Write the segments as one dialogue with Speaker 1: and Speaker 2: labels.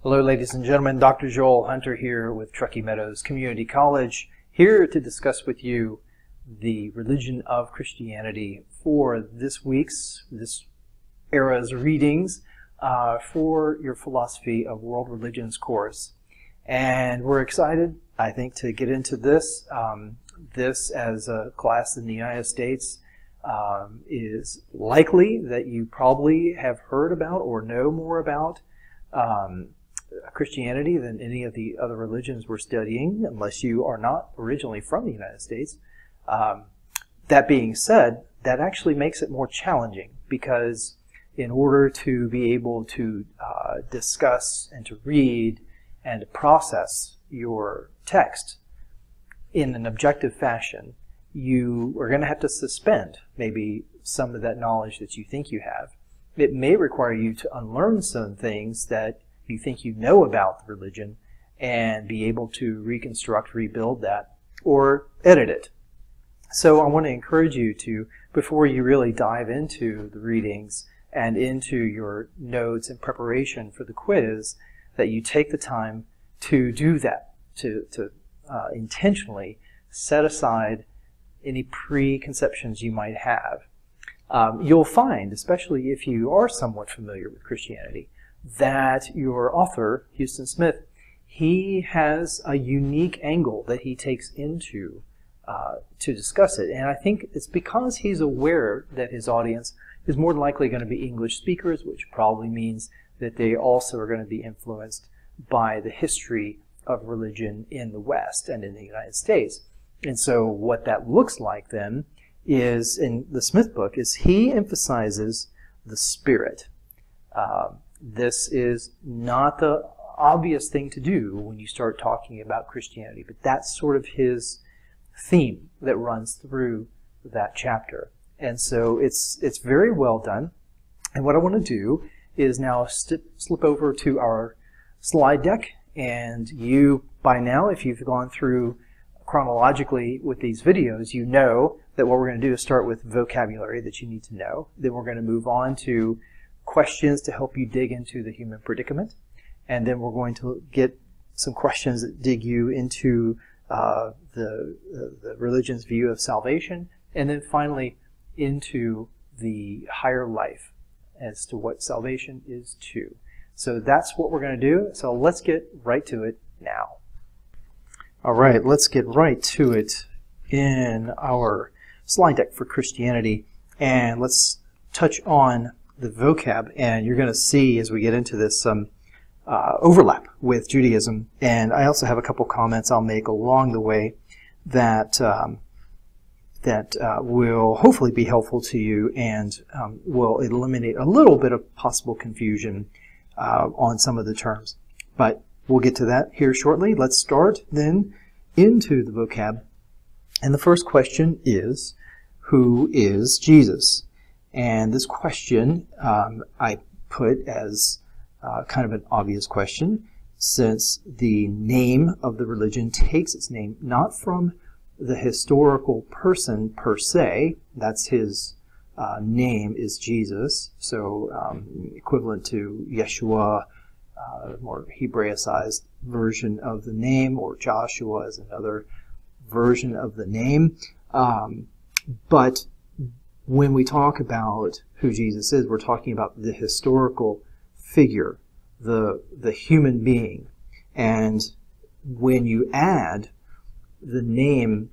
Speaker 1: Hello ladies and gentlemen, Dr. Joel Hunter here with Truckee Meadows Community College, here to discuss with you the religion of Christianity for this era's readings for your Philosophy of World Religions course. And we're excited, I think, to get into this. This as a class in the United States is likely that you probably have heard about or know more about Christianity than any of the other religions we're studying, unless you are not originally from the United States. That being said, that actually makes it more challenging, because in order to be able to discuss and to read and to process your text in an objective fashion, you are going to have to suspend maybe some of that knowledge that you think you have. It may require you to unlearn some things that you think you know about the religion and be able to reconstruct, rebuild that, or edit it. So I want to encourage you to, before you really dive into the readings and into your notes and preparation for the quiz, that you take the time to do that, to intentionally set aside any preconceptions you might have. You'll find, especially if you are somewhat familiar with Christianity, that your author, Huston Smith, he has a unique angle that he takes into to discuss it. And I think it's because he's aware that his audience is more than likely going to be English speakers, which probably means that they also are going to be influenced by the history of religion in the West and in the United States. And so what that looks like then is, in the Smith book, is he emphasizes the Spirit. This is not the obvious thing to do when you start talking about Christianity, but that's sort of his theme that runs through that chapter. And so it's very well done. And what I want to do is now slip over to our slide deck. And you, by now, if you've gone through chronologically with these videos, you know that what we're going to do is start with vocabulary that you need to know. Then we're going to move on to questions to help you dig into the human predicament. And then we're going to get some questions that dig you into the religion's view of salvation. And then finally into the higher life as to what salvation is too. So that's what we're going to do. So let's get right to it now. All right, let's get right to it in our slide deck for Christianity. And let's touch on the vocab, and you're going to see as we get into this some overlap with Judaism. And I also have a couple comments I'll make along the way that will hopefully be helpful to you and will eliminate a little bit of possible confusion on some of the terms. But we'll get to that here shortly. Let's start then into the vocab. And the first question is, who is Jesus? And this question I put as kind of an obvious question, since the name of the religion takes its name not from the historical person per se. That's his name is Jesus, so equivalent to Yeshua, more Hebraicized version of the name, or Joshua is another version of the name. But when we talk about who Jesus is, we're talking about the historical figure, the human being. And when you add the name,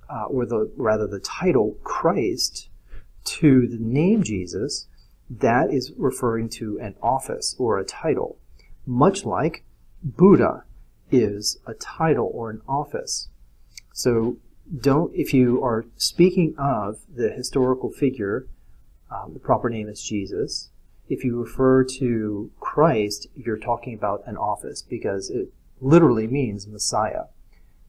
Speaker 1: or rather the title Christ, to the name Jesus, that is referring to an office or a title, much like Buddha is a title or an office. So if you are speaking of the historical figure, the proper name is Jesus. If you refer to Christ, you're talking about an office, because it literally means Messiah.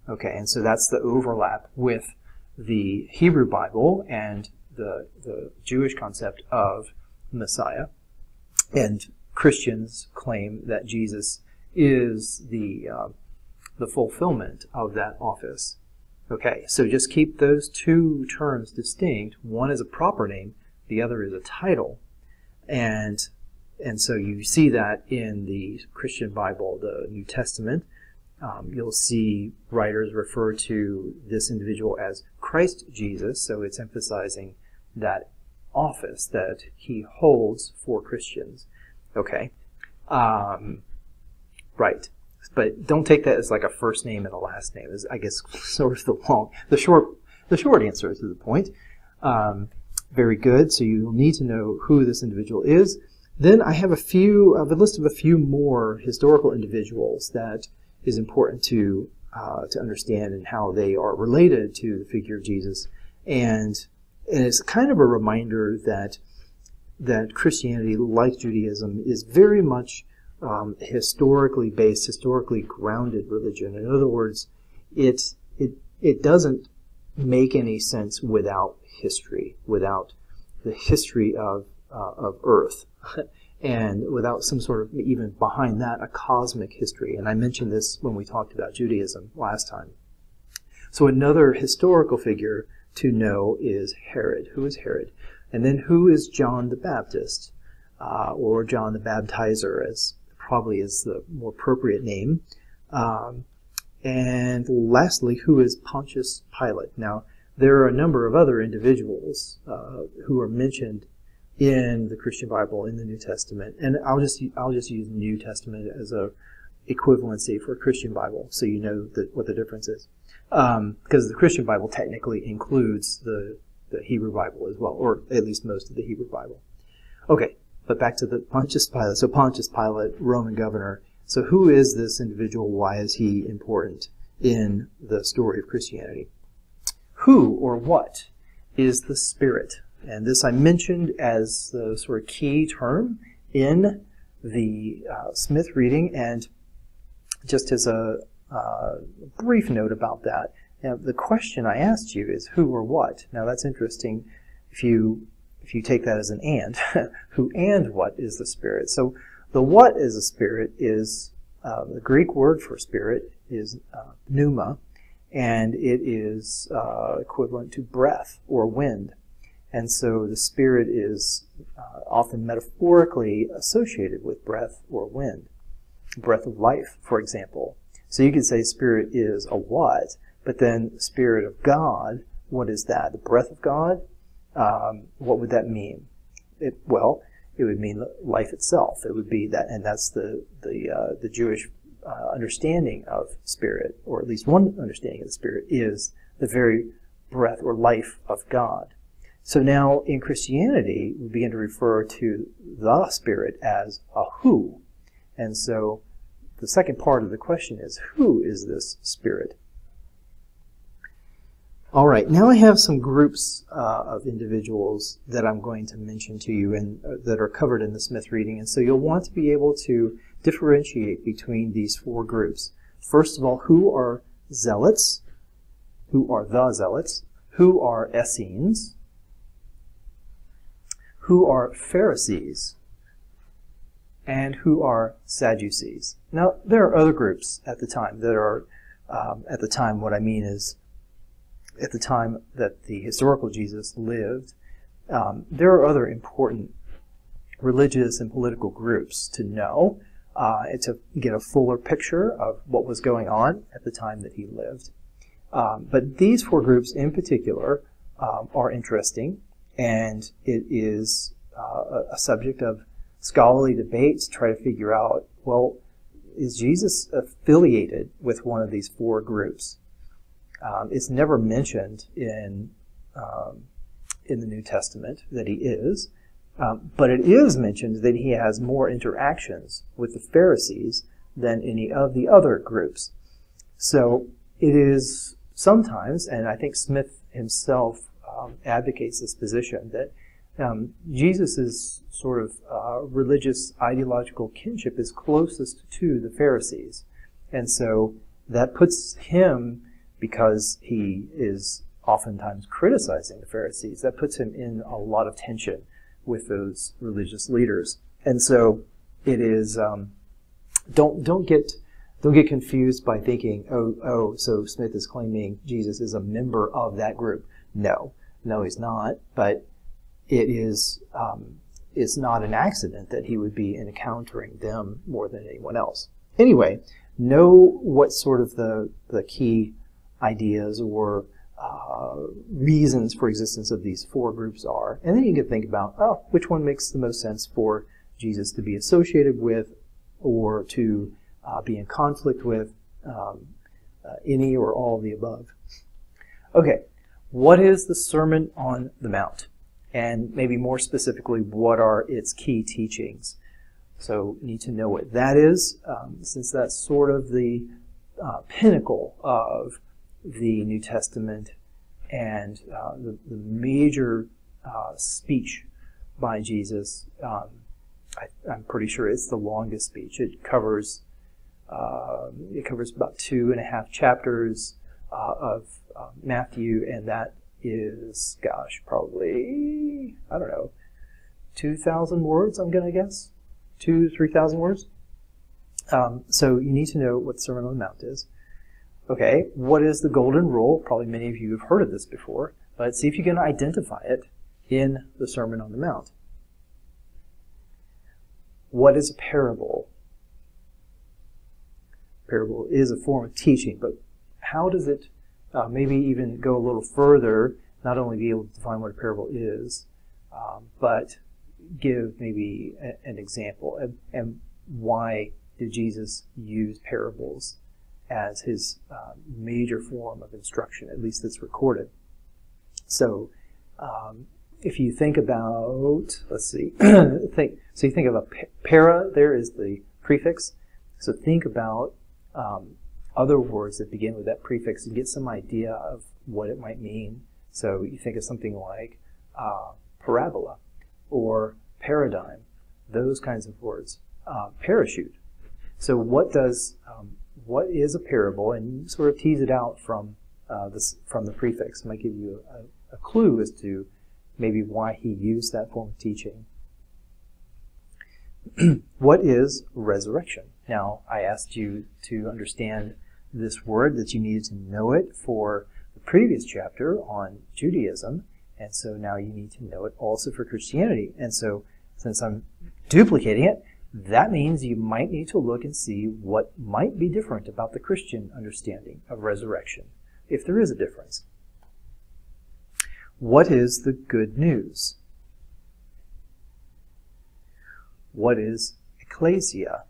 Speaker 1: Okay, and so that's the overlap with the Hebrew Bible and the Jewish concept of Messiah. And Christians claim that Jesus is the fulfillment of that office. Okay, so just keep those two terms distinct. One is a proper name, the other is a title. And And so you see that in the Christian Bible, the New Testament. You'll see writers refer to this individual as Christ Jesus, so it's emphasizing that office that he holds for Christians. Okay. Right. But don't take that as like a first name and a last name. Is I guess sort of the short answer to the point. Very good. So you'll need to know who this individual is. Then I have a list of a few more historical individuals that is important to understand and how they are related to the figure of Jesus, and it's kind of a reminder that Christianity, like Judaism, is very much historically based, historically grounded religion. In other words, it doesn't make any sense without history, without the history of Earth. And without some sort of, even behind that, a cosmic history. And I mentioned this when we talked about Judaism last time. So another historical figure to know is Herod. Who is Herod? And then who is John the Baptist? Or John the Baptizer, as probably is the more appropriate name. And lastly, who is Pontius Pilate? Now, there are a number of other individuals who are mentioned in the Christian Bible, in the New Testament, and I'll just use the New Testament as a equivalency for a Christian Bible, so you know what the difference is. Because the Christian Bible technically includes the Hebrew Bible as well, or at least most of the Hebrew Bible. Okay, but back to the Pontius Pilate. So Pontius Pilate, Roman governor. So who is this individual? Why is he important in the story of Christianity? Who or what is the Spirit? And this I mentioned as the sort of key term in the Smith reading, and just as a brief note about that, now, the question I asked you is who or what. Now that's interesting if you take that as an and. Who and what is the Spirit? So the what is the Spirit is, the Greek word for Spirit is pneuma, and it is equivalent to breath or wind. And so the Spirit is often metaphorically associated with breath or wind. Breath of life, for example. So you could say Spirit is a what, but then Spirit of God, what is that? The breath of God? What would that mean? Well, it would mean life itself. It would be that, and that's the Jewish understanding of Spirit, or at least one understanding of the Spirit, is the very breath or life of God. So now in Christianity, we begin to refer to the Spirit as a who. And so the second part of the question is, who is this Spirit? All right, now I have some groups of individuals that I'm going to mention to you and that are covered in the Smith reading. And so you'll want to be able to differentiate between these four groups. First of all, who are zealots? Who are the zealots? Who are Essenes? Who are Pharisees? And who are Sadducees? Now, there are other groups at the time that are, at the time, what I mean is, at the time that the historical Jesus lived, there are other important religious and political groups to know, and to get a fuller picture of what was going on at the time that he lived. But these four groups in particular are interesting, and it is a subject of scholarly debate to try to figure out, well, is Jesus affiliated with one of these four groups? It's never mentioned in the New Testament that he is, but it is mentioned that he has more interactions with the Pharisees than any of the other groups. So it is sometimes, and I think Smith himself advocates this position, that Jesus' sort of religious ideological kinship is closest to the Pharisees. And so that puts him, because he is oftentimes criticizing the Pharisees, that puts him in a lot of tension with those religious leaders. And so it is, don't get confused by thinking, oh, so Smith is claiming Jesus is a member of that group. No, he's not. But it is it's not an accident that he would be encountering them more than anyone else. Anyway, know what sort of the key ideas or reasons for existence of these four groups are, and then you can think about, oh, which one makes the most sense for Jesus to be associated with or to be in conflict with, any or all of the above. Okay, what is the Sermon on the Mount? And maybe more specifically, what are its key teachings? So you need to know what that is, since that's sort of the pinnacle of the New Testament and the major speech by Jesus. I'm pretty sure it's the longest speech. It covers about 2.5 chapters of Matthew, and that is, gosh, probably, I don't know, 2,000 words, I'm going to guess. 2,000 to 3,000 words. So you need to know what the Sermon on the Mount is. Okay, what is the golden rule? Probably many of you have heard of this before, but see if you can identify it in the Sermon on the Mount. What is a parable? Parable is a form of teaching, but how does it maybe even go a little further, not only be able to define what a parable is, but give maybe an example, and why did Jesus use parables as his major form of instruction, at least that's recorded. So if you think about, let's see, so you think of a para, there is the prefix, so think about other words that begin with that prefix and get some idea of what it might mean. So you think of something like parabola or paradigm, those kinds of words. Parachute. So what is a parable? And you sort of tease it out from the prefix. It might give you a clue as to maybe why he used that form of teaching. What is resurrection? Now, I asked you to understand this word, that you needed to know it for the previous chapter on Judaism, and so now you need to know it also for Christianity. And so, since I'm duplicating it, that means you might need to look and see what might be different about the Christian understanding of resurrection, if there is a difference. What is the good news? What is ecclesia?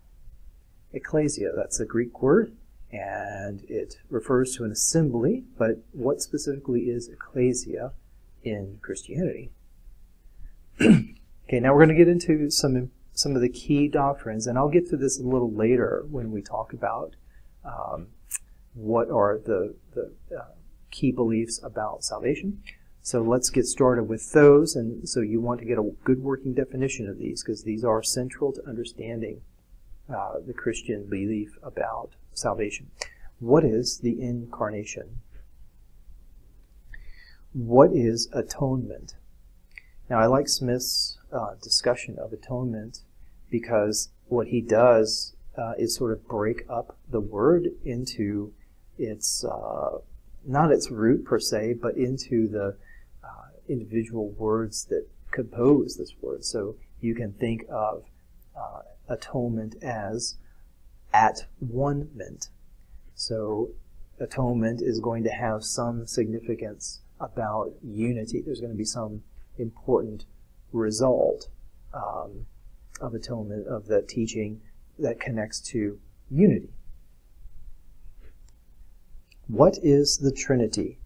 Speaker 1: Ecclesia, that's a Greek word, and it refers to an assembly, but what specifically is ecclesia in Christianity? Okay, now we're going to get into some of the key doctrines, and I'll get to this a little later when we talk about what are the key beliefs about salvation. So let's get started with those, and so you want to get a good working definition of these, because these are central to understanding the Christian belief about salvation. What is the incarnation? What is atonement? Now, I like Smith's discussion of atonement because what he does is sort of break up the word into its, not its root per se, but into the individual words that compose this word. So you can think of atonement as at-one-ment. So atonement is going to have some significance about unity. There's going to be some important result of atonement, of that teaching that connects to unity. What is the Trinity?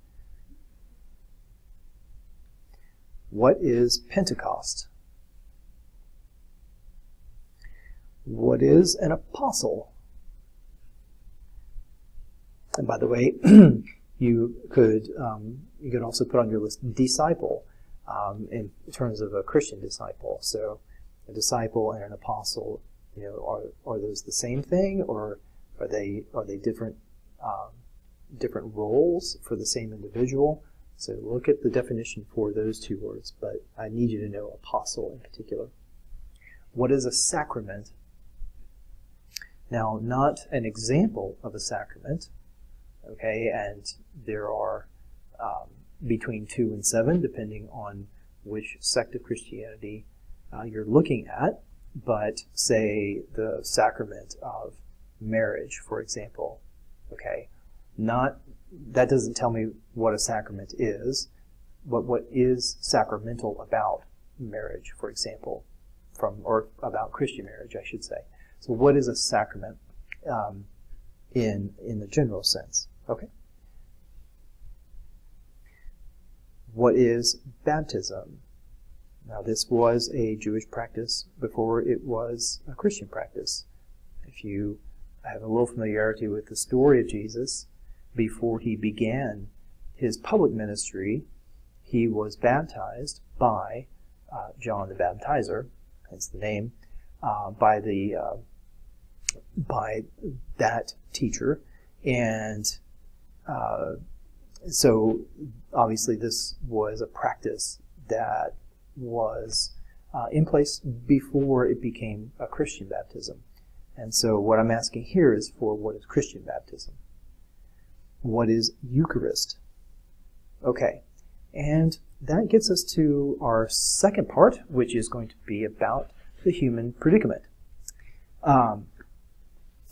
Speaker 1: What is Pentecost? What is an apostle? And by the way, you could also put on your list disciple in terms of a Christian disciple. So a disciple and an apostle, are those the same thing, or are they different different roles for the same individual? So look at the definition for those two words, but I need you to know apostle in particular. What is a sacrament? Now, not an example of a sacrament, okay, and there are between 2 and 7, depending on which sect of Christianity you're looking at, but say the sacrament of marriage, for example. Okay, that doesn't tell me what a sacrament is, but what is sacramental about marriage, for example, or about Christian marriage, I should say. So what is a sacrament in the general sense? Okay. What is baptism? Now, this was a Jewish practice before it was a Christian practice. If you have a little familiarity with the story of Jesus, before he began his public ministry, he was baptized by John the Baptizer, hence the name, by that teacher, and so obviously this was a practice that was in place before it became a Christian baptism. And so what I'm asking here is for what is Christian baptism? What is Eucharist? Okay, and that gets us to our second part, which is going to be about the human predicament. And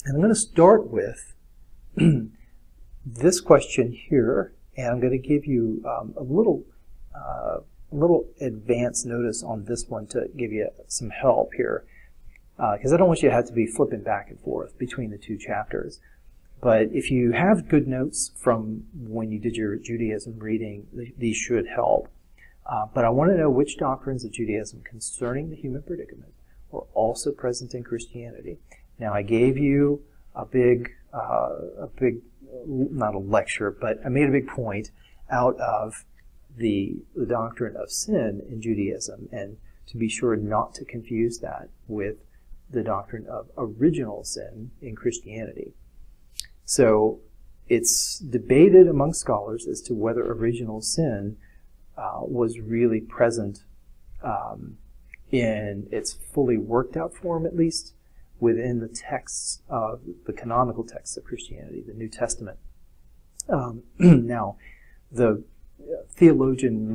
Speaker 1: I'm going to start with this question here, and I'm going to give you a little advance notice on this one to give you some help here, because I don't want you to have to be flipping back and forth between the two chapters. But if you have good notes from when you did your Judaism reading, these should help. But I want to know which doctrines of Judaism concerning the human predicament were also present in Christianity. Now, I gave you a big, not a lecture, but I made a big point out of the doctrine of sin in Judaism, and to be sure not to confuse that with the doctrine of original sin in Christianity. So it's debated among scholars as to whether original sin was really present in its fully worked out form, at least, within the texts of the canonical texts of Christianity, the New Testament. Now, the theologian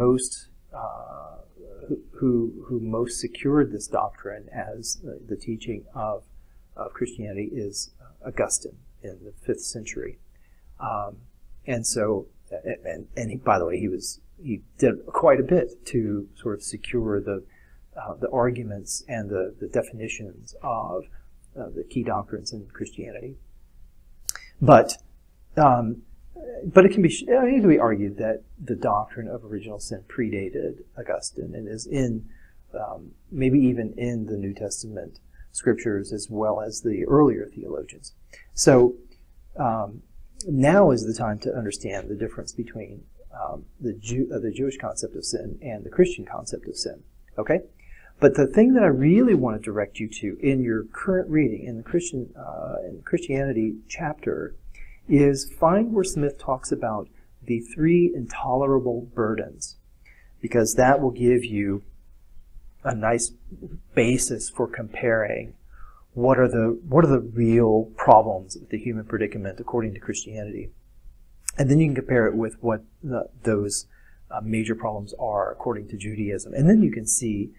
Speaker 1: who most secured this doctrine as the teaching of Christianity is Augustine in the 5th century. And so, and he, by the way, he did quite a bit to sort of secure the arguments and the definitions of the key doctrines in Christianity. But it can be argued that the doctrine of original sin predated Augustine and is in maybe even in the New Testament scriptures as well as the earlier theologians. So now is the time to understand the difference between the Jewish concept of sin and the Christian concept of sin. Okay? But the thing that I really want to direct you to in your current reading in the Christianity chapter is find where Smith talks about the 3 intolerable burdens, because that will give you a nice basis for comparing what are the real problems of the human predicament according to Christianity, and then you can compare it with what those major problems are according to Judaism, and then you can see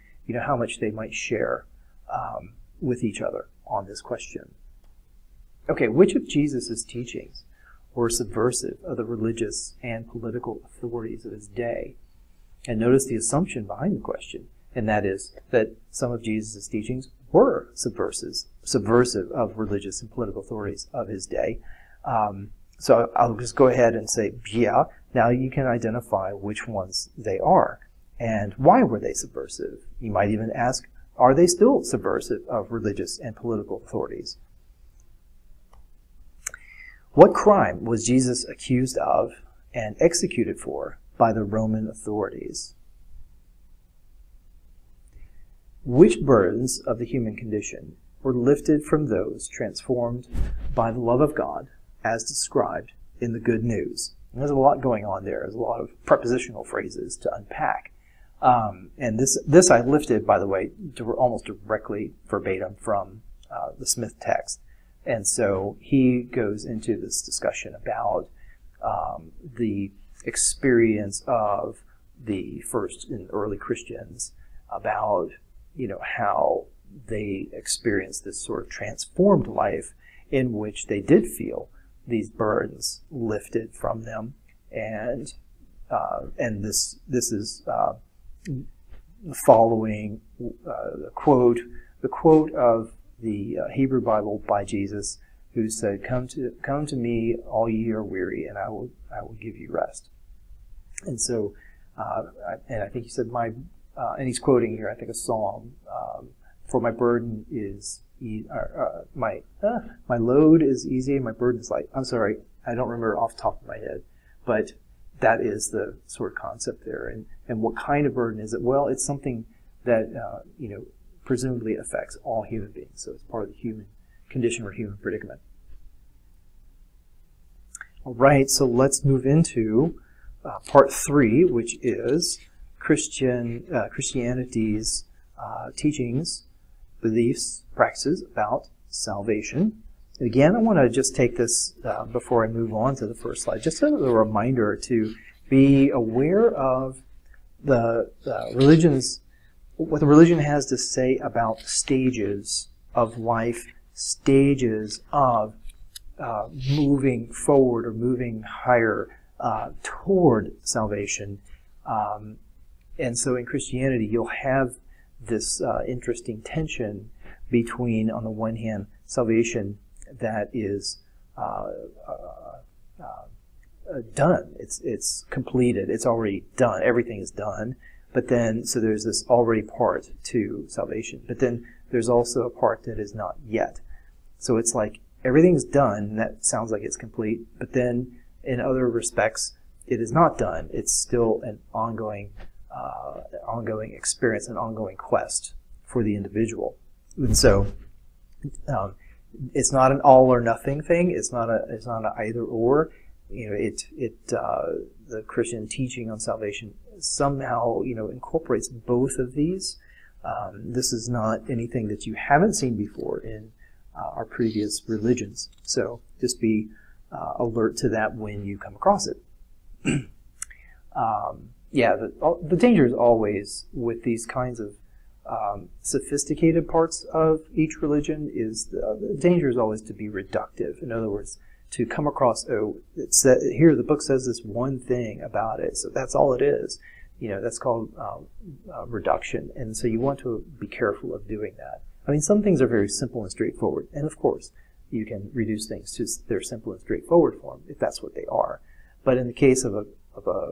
Speaker 1: how much they might share with each other on this question. Okay, which of Jesus' teachings were subversive of the religious and political authorities of his day? And notice the assumption behind the question, and that is that some of Jesus' teachings were subversive of religious and political authorities of his day. So I'll just go ahead and say, yeah, now you can identify which ones they are. And why were they subversive? You might even ask, are they still subversive of religious and political authorities? What crime was Jesus accused of and executed for by the Roman authorities? Which burdens of the human condition were lifted from those transformed by the love of God as described in the Good News? And there's a lot going on there. There's a lot of prepositional phrases to unpack. And this I lifted, by the way, almost directly verbatim from the Smith text. And so he goes into this discussion about the experience of the first and early Christians, about how they experienced this sort of transformed life in which they did feel these burdens lifted from them, and this is following the quote of the Hebrew Bible by Jesus, who said, "Come to me, all ye are weary, and I will give you rest." And so, and I think he said, and he's quoting here, I think, a psalm. For my burden is my load is easy, and my burden is light. I'm sorry, I don't remember off the top of my head, but that is the sort of concept there. And what kind of burden is it? Well, it's something that presumably affects all human beings. So it's part of the human condition or human predicament. All right, so let's move into part 3, which is Christianity's teachings, beliefs, practices about salvation. And again, I want to just take this before I move on to the first slide, just as a reminder to be aware of the religion's, what the religion has to say about stages of life, stages of moving forward or moving higher toward salvation. And so in Christianity, you'll have this interesting tension between, on the one hand, salvation that is done. It's completed. It's already done. Everything is done. But then, so there's this already part to salvation. But then there's also a part that is not yet. So it's like everything's done, and that sounds like it's complete. But then, in other respects, it is not done. It's still an ongoing experience, an ongoing quest for the individual. And so, it's not an all or nothing thing. It's not an either or. The Christian teaching on salvation somehow, incorporates both of these. This is not anything that you haven't seen before in our previous religions. So just be alert to that when you come across it. The danger is always with these kinds of sophisticated parts of each religion is the danger is always to be reductive. In other words, to come across, here the book says this one thing about it, so that's all it is. That's called reduction, and so you want to be careful of doing that. I mean, some things are very simple and straightforward, and of course, you can reduce things to their simple and straightforward form if that's what they are. But in the case of a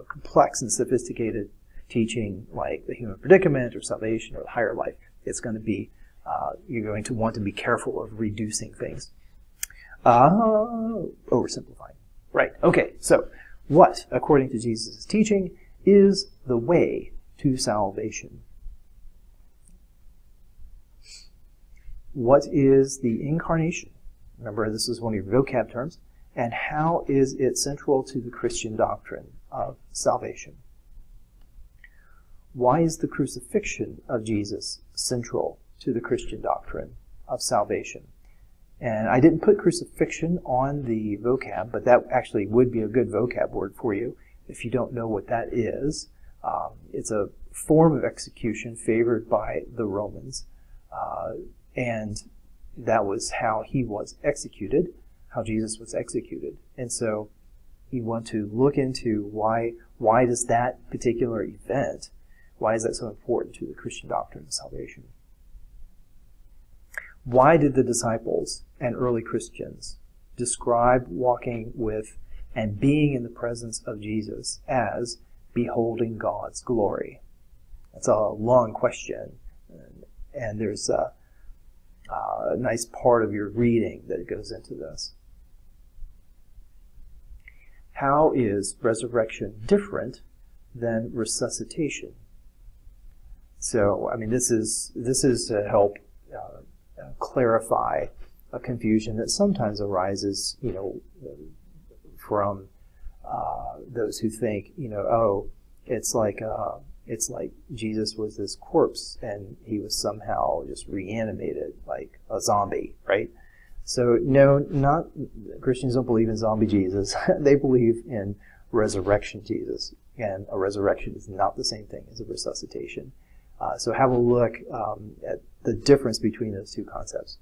Speaker 1: complex and sophisticated teaching like the human predicament or salvation or the higher life, it's going to be, you're going to want to be careful of reducing things. Oversimplifying. Right, okay, so what, according to Jesus' teaching, is the way to salvation? What is the incarnation? Remember, this is one of your vocab terms. And how is it central to the Christian doctrine of salvation? Why is the crucifixion of Jesus central to the Christian doctrine of salvation? And I didn't put crucifixion on the vocab, but that actually would be a good vocab word for you if you don't know what that is. It's a form of execution favored by the Romans, and that was how he was executed, how Jesus was executed. And so you want to look into why does that particular event, why is that so important to the Christian doctrine of salvation? Why did the disciples and early Christians describe walking with and being in the presence of Jesus as beholding God's glory? That's a long question, and there's a nice part of your reading that goes into this. How is resurrection different than resuscitation? So, I mean, this is to help clarify a confusion that sometimes arises, from those who think, it's like Jesus was this corpse and he was somehow just reanimated like a zombie, right? So no, Christians don't believe in zombie Jesus. They believe in resurrection Jesus, and a resurrection is not the same thing as a resuscitation. So have a look at the difference between those two concepts.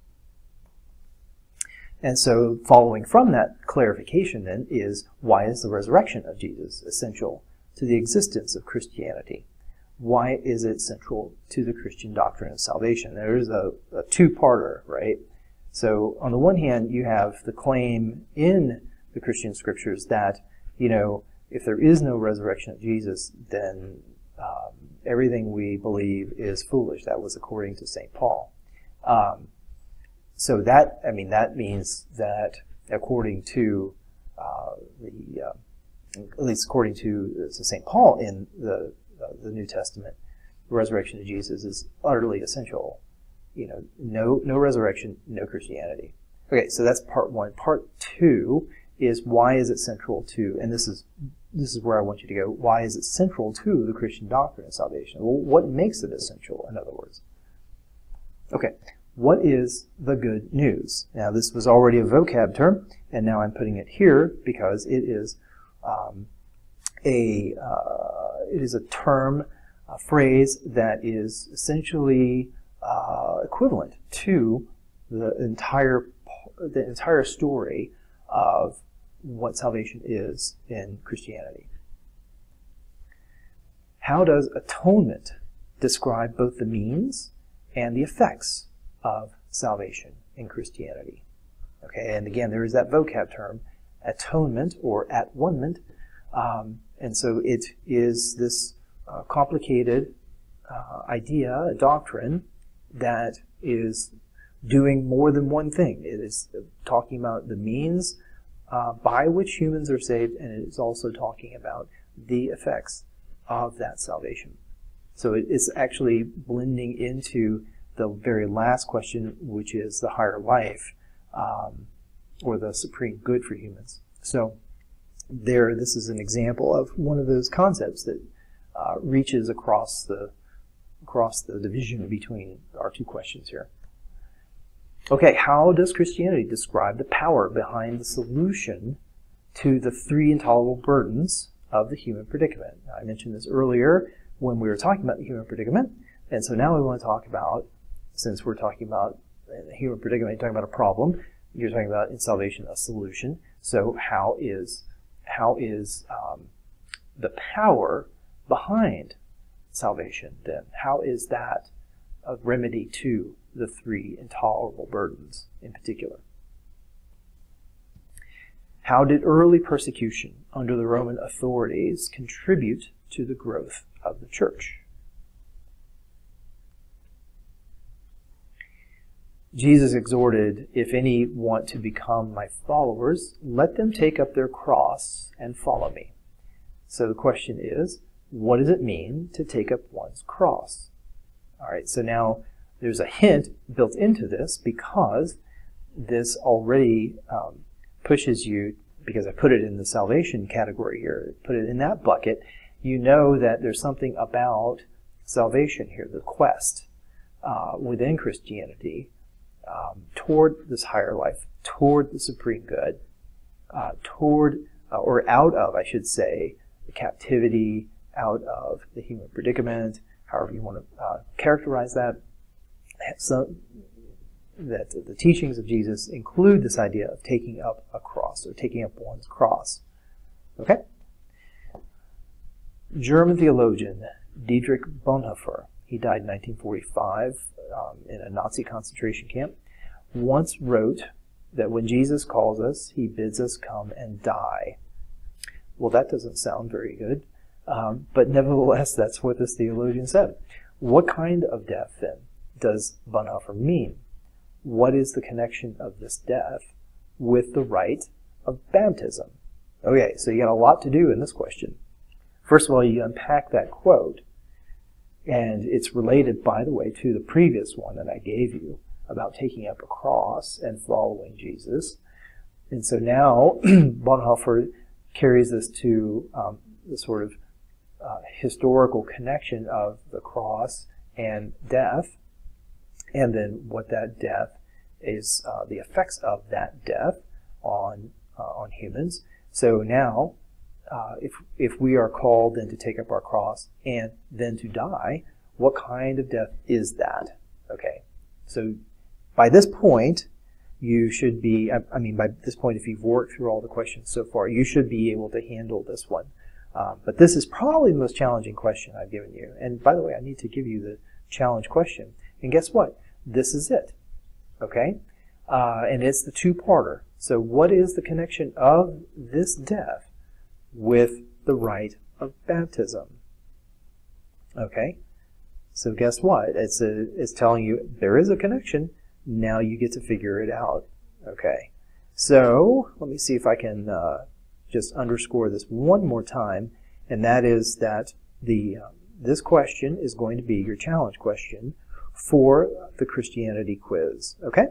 Speaker 1: And so following from that clarification then is, why is the resurrection of Jesus essential to the existence of Christianity? Why is it central to the Christian doctrine of salvation? There's a two-parter, right? So on the one hand, you have the claim in the Christian scriptures that, you know, if there is no resurrection of Jesus, then everything we believe is foolish. That was according to St. Paul. So that, I mean, that means that according to at least according to St. Paul in the New Testament, the resurrection of Jesus is utterly essential. You know, no resurrection, no Christianity. Okay, so that's part one. Part two is, why is it central to, and this is where I want you to go, why is it central to the Christian doctrine of salvation? Well, what makes it essential, in other words? Okay, what is the good news? Now, this was already a vocab term, and now I'm putting it here because it is a term, a phrase that is essentially equivalent to the entire story of what salvation is in Christianity. How does atonement describe both the means and the effects of salvation in Christianity? Okay, and again, there is that vocab term, atonement or at-one-ment, and so it is this complicated idea, a doctrine, that is doing more than one thing. It is talking about the means by which humans are saved, and it is also talking about the effects of that salvation. So it is actually blending into the very last question, which is the higher life, or the supreme good for humans. So this is an example of one of those concepts that reaches across the division between our two questions here. Okay, how does Christianity describe the power behind the solution to the three intolerable burdens of the human predicament? Now, I mentioned this earlier when we were talking about the human predicament, and so now we want to talk about, since we're talking about the human predicament, you're talking about a problem, you're talking about in salvation a solution. So how is the power behind salvation then? How is that a remedy to the three intolerable burdens in particular? How did early persecution under the Roman authorities contribute to the growth of the church? Jesus exhorted, "If any want to become my followers, let them take up their cross and follow me." So the question is, what does it mean to take up one's cross? All right, so now there's a hint built into this, because this already pushes you, because I put it in the salvation category here, put it in that bucket, you know that there's something about salvation here, the quest within Christianity toward this higher life, toward the supreme good, toward, or out of, I should say, the captivity, out of the human predicament, however you want to characterize that. So that the teachings of Jesus include this idea of taking up a cross, or taking up one's cross. Okay? German theologian Dietrich Bonhoeffer, he died in 1945 in a Nazi concentration camp, once wrote that when Jesus calls us, he bids us come and die. Well, that doesn't sound very good, but nevertheless, that's what this theologian said. What kind of death, then, does Bonhoeffer mean? What is the connection of this death with the rite of baptism? Okay, so you got a lot to do in this question. First of all, you unpack that quote, and it's related, by the way, to the previous one that I gave you about taking up a cross and following Jesus. And so now Bonhoeffer carries this to the sort of historical connection of the cross and death, and then what that death is, the effects of that death on humans. So now, if we are called then to take up our cross and then to die, What kind of death is that? Okay, so by this point, you should be, I mean, by this point, if you've worked through all the questions so far, you should be able to handle this one. But this is probably the most challenging question I've given you. And by the way, I need to give you the challenge question. And guess what? This is it. Okay? And it's the two-parter. So what is the connection of this death with the rite of baptism? Okay? So guess what? It's telling you there is a connection. Now you get to figure it out. Okay? So let me see if I can just underscore this one more time, and that is that this question is going to be your challenge question for the Christianity quiz. Okay?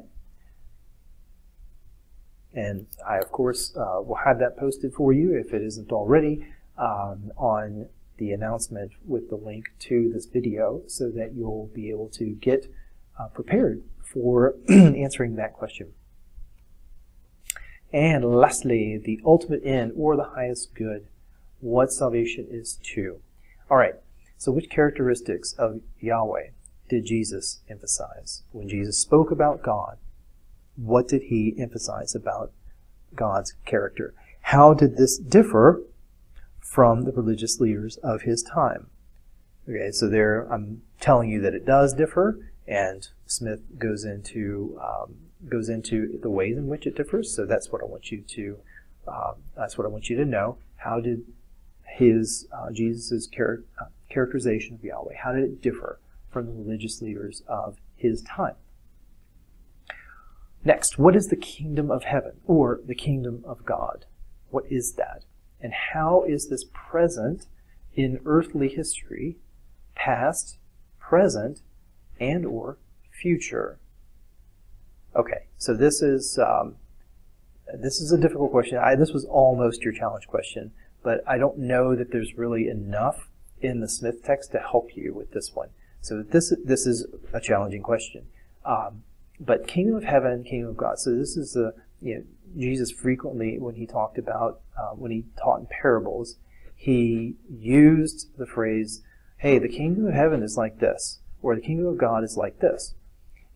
Speaker 1: And I, of course, will have that posted for you, if it isn't already, on the announcement with the link to this video, so that you'll be able to get prepared for answering that question. And lastly, the ultimate end, or the highest good, what salvation is to. All right, so which characteristics of Yahweh did Jesus emphasize? When Jesus spoke about God, what did he emphasize about God's character? How did this differ from the religious leaders of his time? Okay, so there I'm telling you that it does differ, and Smith goes into the ways in which it differs. So that's what I want you to know. How did Jesus's characterization of Yahweh, how did it differ from the religious leaders of his time? Next, what is the kingdom of heaven, or the kingdom of God? What is that? And how is this present in earthly history, past, present, and or future? Okay, so this is a difficult question. This was almost your challenge question, but I don't know that there's really enough in the Smith text to help you with this one. So this is a challenging question. But kingdom of heaven, kingdom of God. So this is Jesus frequently, when he talked about when he taught in parables, he used the phrase, "Hey, the kingdom of heaven is like this," or "the kingdom of God is like this,"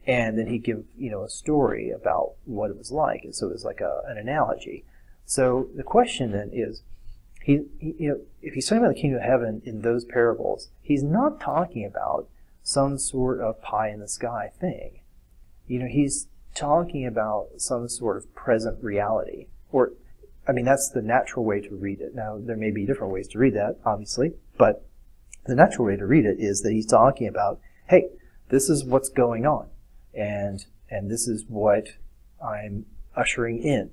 Speaker 1: and then he'd give a story about what it was like, and so it was like an analogy. So the question then is, if he's talking about the kingdom of heaven in those parables, he's not talking about some sort of pie in the sky thing. He's talking about some sort of present reality. Or, I mean, that's the natural way to read it. Now, there may be different ways to read that, obviously, but the natural way to read it is that he's talking about, hey, this is what's going on, and this is what I'm ushering in.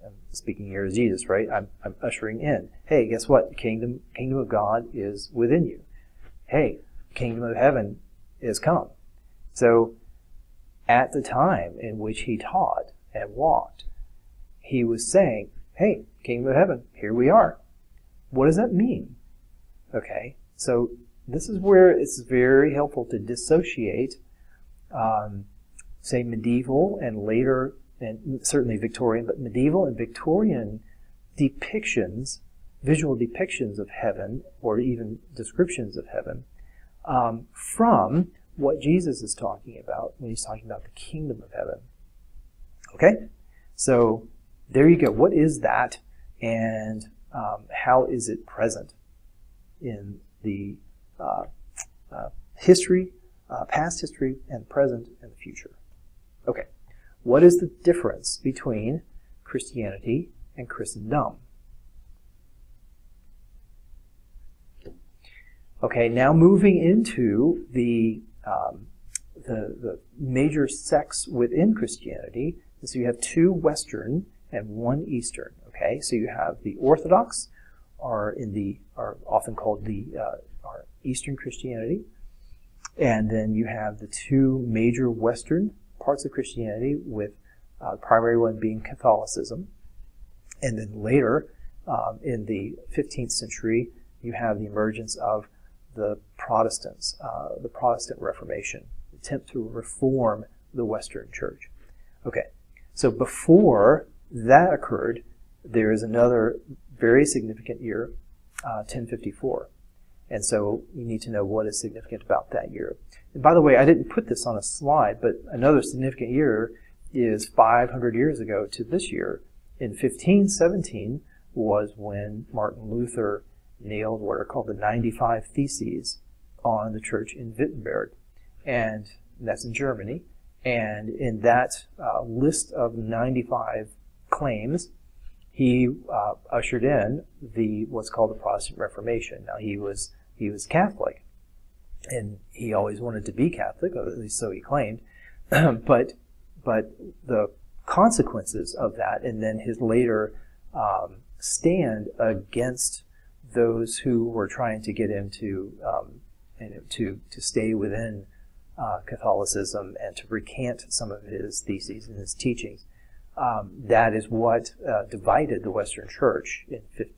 Speaker 1: I'm speaking here as Jesus, right? I'm ushering in. Hey, guess what? The kingdom of God is within you. Hey, kingdom of heaven is come. So, at the time in which he taught and walked, he was saying, hey, kingdom of heaven, here we are. What does that mean? Okay, so this is where it's very helpful to dissociate, say, medieval and later, and certainly Victorian, but medieval and Victorian depictions, visual depictions of heaven, or even descriptions of heaven, from what Jesus is talking about when he's talking about the kingdom of heaven. Okay? So there you go. What is that, and how is it present in the history, past history, and present, and the future? Okay. What is the difference between Christianity and Christendom? Okay, now moving into the major sects within Christianity. So you have two Western and one Eastern. Okay, so you have the Orthodox, are often called our Eastern Christianity, and then you have the two major Western parts of Christianity, with the primary one being Catholicism, and then later in the 15th century you have the emergence of the Protestants, the Protestant Reformation, attempt to reform the Western Church. Okay, so before that occurred, there is another very significant year, 1054. And so you need to know what is significant about that year. And by the way, I didn't put this on a slide, but another significant year is 500 years ago to this year. In 1517 was when Martin Luther nailed what are called the 95 Theses on the church in Wittenberg. And that's in Germany. And in that list of 95 claims, he ushered in what's called the Protestant Reformation. Now he was Catholic, and he always wanted to be Catholic, or at least so he claimed. but the consequences of that, and then his later stand against those who were trying to get him to stay within Catholicism and to recant some of his theses and his teachings. That is what divided the Western Church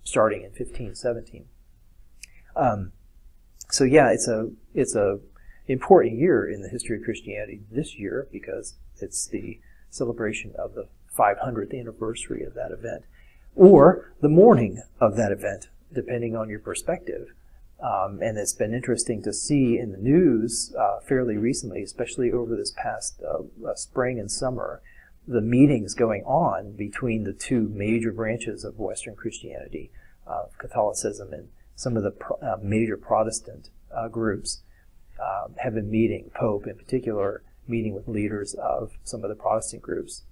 Speaker 1: starting in 1517. So yeah, it's a important year in the history of Christianity this year because it's the celebration of the 500th anniversary of that event, or the morning of that event, depending on your perspective. And it's been interesting to see in the news fairly recently, especially over this past spring and summer, the meetings going on between the two major branches of Western Christianity, Catholicism and some of the major Protestant groups have been meeting, Pope in particular, meeting with leaders of some of the Protestant groups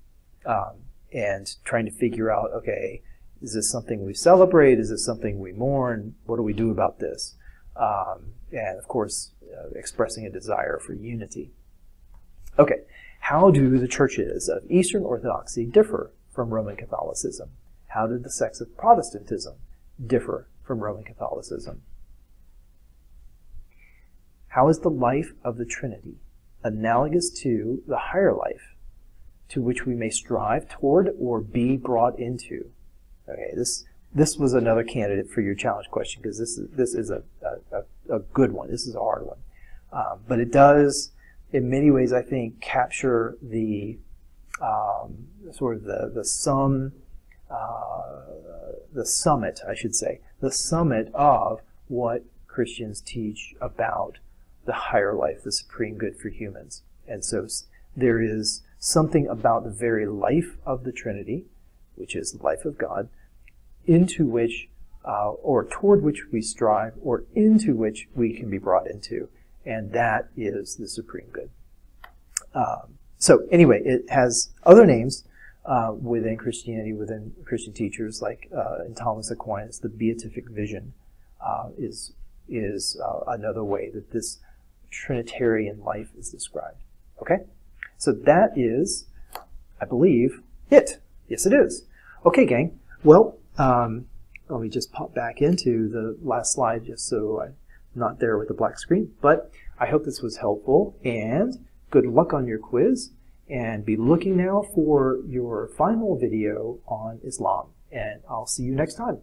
Speaker 1: and trying to figure out, okay, is this something we celebrate? Is this something we mourn? What do we do about this? And of course, expressing a desire for unity. Okay, how do the churches of Eastern Orthodoxy differ from Roman Catholicism? How did the sects of Protestantism differ from Roman Catholicism? How is the life of the Trinity analogous to the higher life to which we may strive toward or be brought into? Okay, this was another candidate for your challenge question because this is a good one. This is a hard one, but it does, in many ways, I think, capture the sort of the summit, I should say, the summit of what Christians teach about the higher life, the supreme good for humans. And so there is something about the very life of the Trinity, which is the life of God, into which, or toward which we strive, or into which we can be brought into. And that is the supreme good. So anyway, it has other names within Christianity, within Christian teachers, like in Thomas Aquinas, the beatific vision is another way that this Trinitarian life is described. Okay? So that is, I believe, it. Yes, it is. Okay, gang. Well, let me just pop back into the last slide just so I'm not there with the black screen. But I hope this was helpful, and good luck on your quiz. And be looking now for your final video on Islam. And I'll see you next time.